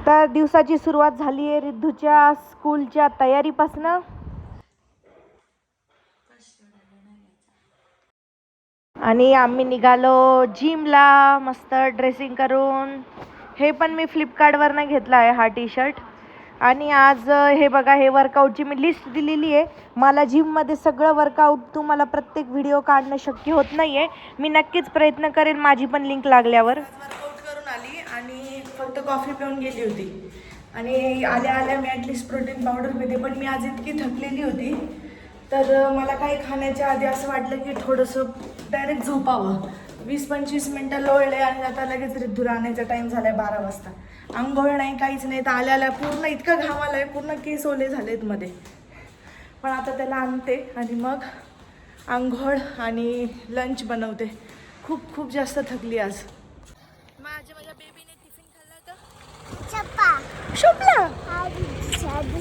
तर दिवसाची सुरुवात झाली आहे रिद्धूच्या स्कूलच्या तयारीपासून. आणि आम्ही निघालो जिमला मस्त ड्रेसिंग करून. हे पण मी फ्लिपकार्टवरनं घेतला आहे हा टी शर्ट. आणि आज हे बघा, हे वर्कआउटची मी लिस्ट दिलेली आहे. मला जिममध्ये सगळं वर्कआउट तुम्हाला प्रत्येक व्हिडिओ काढणं शक्य होत नाही आहे. मी नक्कीच प्रयत्न करेन, माझी पण लिंक लागल्यावर. वर्कआउट करून आली आणि फक्त कॉफी पिऊन गेली होती. आणि आल्या आल्या मी ॲटलिस्ट प्रोटीन पावडर पिते. पण मी आज इतकी थकलेली होती तर मला काही खाण्याच्या आधी असं वाटलं की थोडंसं डायरेक्ट झोपावं. 20-25 मिनटं लोळले आणि आता लगेच रिद्धूला आणायचा टाईम झाला आहे 12 वाजता. आंघोळ नाही, काहीच नाही. तर आल्याला पूर्ण इतकं घाम आला आहे, पूर्ण केस ओले झालेत मध्ये. पण आता त्याला आणते आणि मग आंघोळ आणि लंच बनवते. खूप खूप जास्त थकली आज. माझ्या बेबीने टिफिन खाल्ला का? शोपला.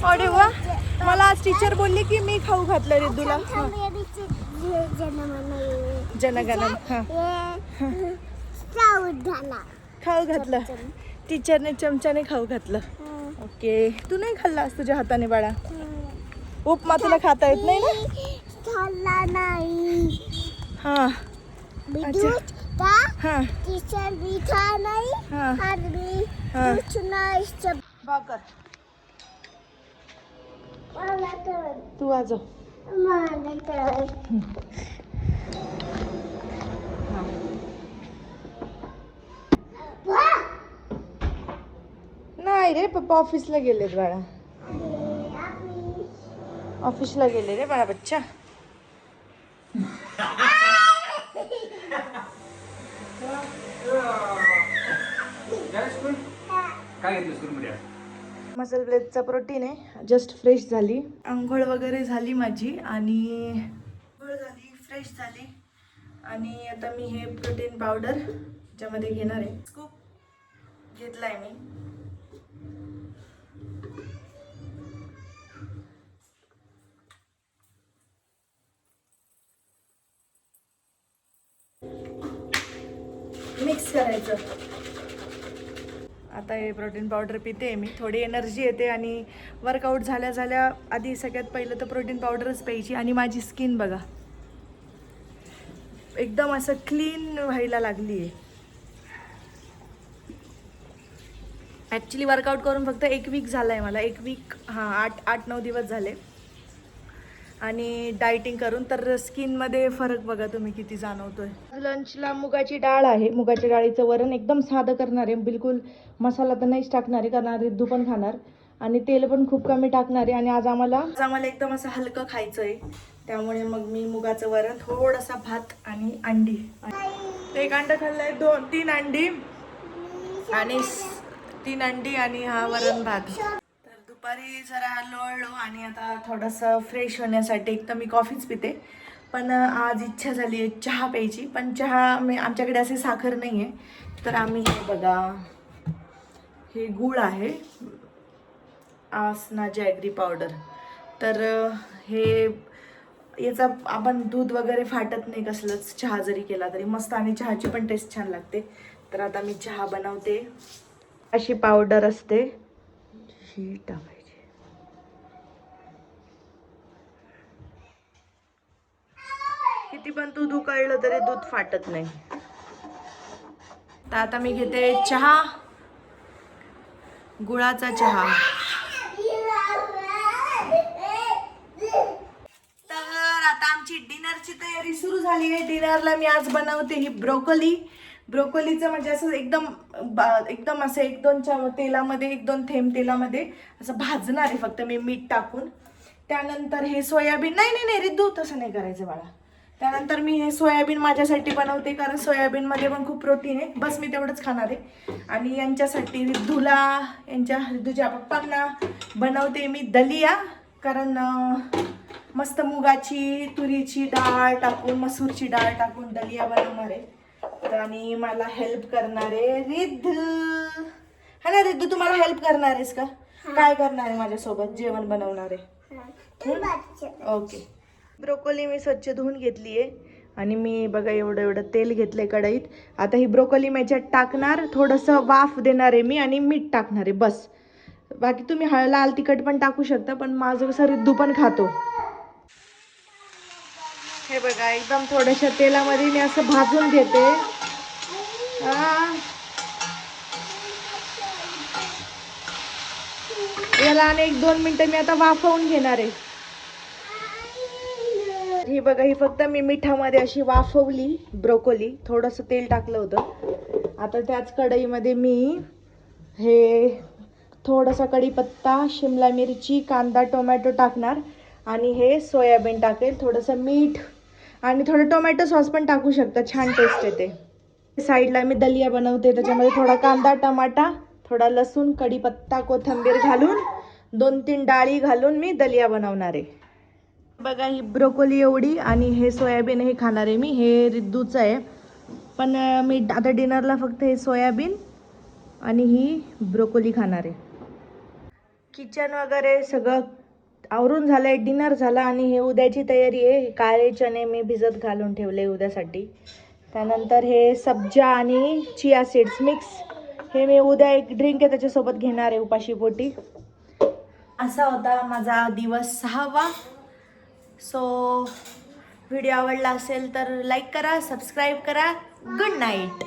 अरे वा, मला आज टीचर बोलली की मी खाऊ घातलं रिद्धूला. जनगणमन खाऊ घातलं. टीचरने चमच्याने खाऊ घातलं. ओके, तू नाही खाल्लास तुझ्या हाताने बाळा? उपमा तुला खाता येत नाही ना? हा भाकर तू आजो. नाही रे, पप्पा ऑफिसला गेलेत बाळा. ऑफिसला गेले रे बाळा बच्चा. मसल ब्लेडचा प्रोटीन आहे. जस्ट फ्रेश झाली, आंघोळ वगैरे झाली माझी आणि आंघोळ झाली, फ्रेश झाली. आणि आता मी हे प्रोटीन पावडर ज्यामध्ये घेणार आहे, स्कूप घेतलाय मी. मिक्स करायचं. आता हे प्रोटीन पावडर पिते मी, थोडी एनर्जी येते. आणि वर्कआउट झाल्या झाल्या आधी सगळ्यात पहिलं तर प्रोटीन पावडरच प्यायची. आणि माझी स्किन बघा एकदम असं क्लीन व्हायला लागली आहे. ॲक्च्युली वर्कआउट करून फक्त 1 वीक झाला आहे मला. 1 वीक, हां 8-9 दिवस झाले. आणि डायटिंग करून तर स्किनमध्ये फरक बघा तुम्ही किती जाणवतोय. लंचला मुगाची डाळ आहे. मुगाच्या डाळीचं वरण एकदम साधं करणार आहे. बिलकुल मसाला तर नाहीच टाकणार आहे, कारण रिद्धू पण खाणार. आणि तेल पण खूप कमी टाकणार आहे. आणि आज आम्हाला एकदम असं हलकं खायचं आहे. त्यामुळे मग मी मुगाचं वरण, थोडासा भात आणि अंडी. 1 अंडं खाल्लंय, 2-3 अंडी आणि 3 अंडी आणि हा वरण भात. तर दुपारी जरा लोळलो आणि आता थोडंसं फ्रेश होण्यासाठी एक तर मी कॉफीच पिते. पण आज इच्छा झाली आहे चहा प्यायची. पण चहा आमच्याकडे असे साखर नाही आहे. तर आम्ही हे बघा, हे गूळ आहे, आसना जॅगरी पावडर. तर हे याचा आपण दूध वगैरे फाटत नाही कसलंच, चहा जरी केला तरी मस्त. आणि चहाची पण टेस्ट छान लागते. तर आता मी चहा बनवते. अशी पावडर असते, ही टाकायची. किती पण दूध उकळलं तरी दूध फाटत नाही. तर आता मी घेते चहा, गुळाचा चहा. तर आता आमची डिनरची तयारी सुरू झाली आहे. डिनरला मी आज बनवते ही ब्रोकोली. ब्रोकोलीचं म्हणजे असं एकदम असं 1-2 तेलामध्ये, 1-2 थेंब तेलामध्ये असं भाजणार आहे फक्त मी मीठ टाकून. त्यानंतर हे सोयाबीन, नाही रिद्धू तसं नाही करायचं बाळा. त्यानंतर मी हे सोयाबीन माझ्यासाठी बनवते, कारण सोयाबीनमध्ये पण खूप प्रोटीन आहे. बस मी तेवढंच खाणार आहे. आणि यांच्यासाठी रिद्धूच्या पप्पांना बनवते मी दलिया. कारण मस्त मुगाची, तुरीची डाळ टाकून, मसूरची डाळ टाकून दलिया बनवणार आहे. आणि मला हेल्प करणार आहे रिद्धू. हा ना रिद्धू, तुम्हाला हेल्प करणार आहेस का? काय करणार आहे माझ्यासोबत? जेवण बनवणार आहे. ओके. ब्रोकोली मी स्वच्छ धुवून घेतली आहे आणि मी बघा एवढं एवढं तेल घेतलंय कढईत. आता ही ब्रोकोली मी याच्यात टाकणार, थोडंसं वाफ देणार आहे मी आणि मीठ टाकणार आहे बस. बाकी तुम्ही लाल तिखट पण टाकू शकता, पण माझं कसं रिद्धू पण खातो. हे बघा एकदम थोड्याशा तेलामध्ये मी असं भाजून घेते. याला आणि 1-2 मिनिटं मी आता वाफवून घेणार आहे. ही बघा ही फक्त मी मिठामध्ये अशी वाफवली ब्रोकोली, थोडंसं तेल टाकलं होतं. आता त्याच कढईमध्ये मी हे थोडासा कढीपत्ता, शिमला मिरची, कांदा, टोमॅटो टाकणार आणि हे सोयाबीन टाकेल, थोडंसं मीठ आणि थोडं टोमॅटो सॉस पण टाकू शकता, छान टेस्ट येते. साईडला मी दलिया बनवते, त्याच्यामध्ये थोडा कांदा, टमाटा, थोडा लसूण, कढीपत्ता, कोथिंबीर घालून 2-3 डाळी घालून मी दलिया बनवणार आहे. बघा ही ब्रोकोली एवढी आणि हे सोयाबीन हे खाणार आहे मी, हे रिद्धूचं आहे. पण मी आता डिनरला फक्त हे सोयाबीन आणि ही ब्रोकोली खाणार आहे. किचन वगैरे सगळं आवरून झालं आहे, डिनर झाला आणि हे उद्याची तयारी आहे. काळे चणे मी भिजत घालून ठेवले उद्यासाठी. त्यानंतर हे सब्जा आणि चिया सीड्स मिक्स, हे मी उद्या एक ड्रिंक आहे त्याच्यासोबत घेणार आहे उपाशीपोटी. असा होता माझा दिवस 6वा. सो व्हिडिओ आवडला असेल तर लाईक करा, सबस्क्राईब करा. Good night.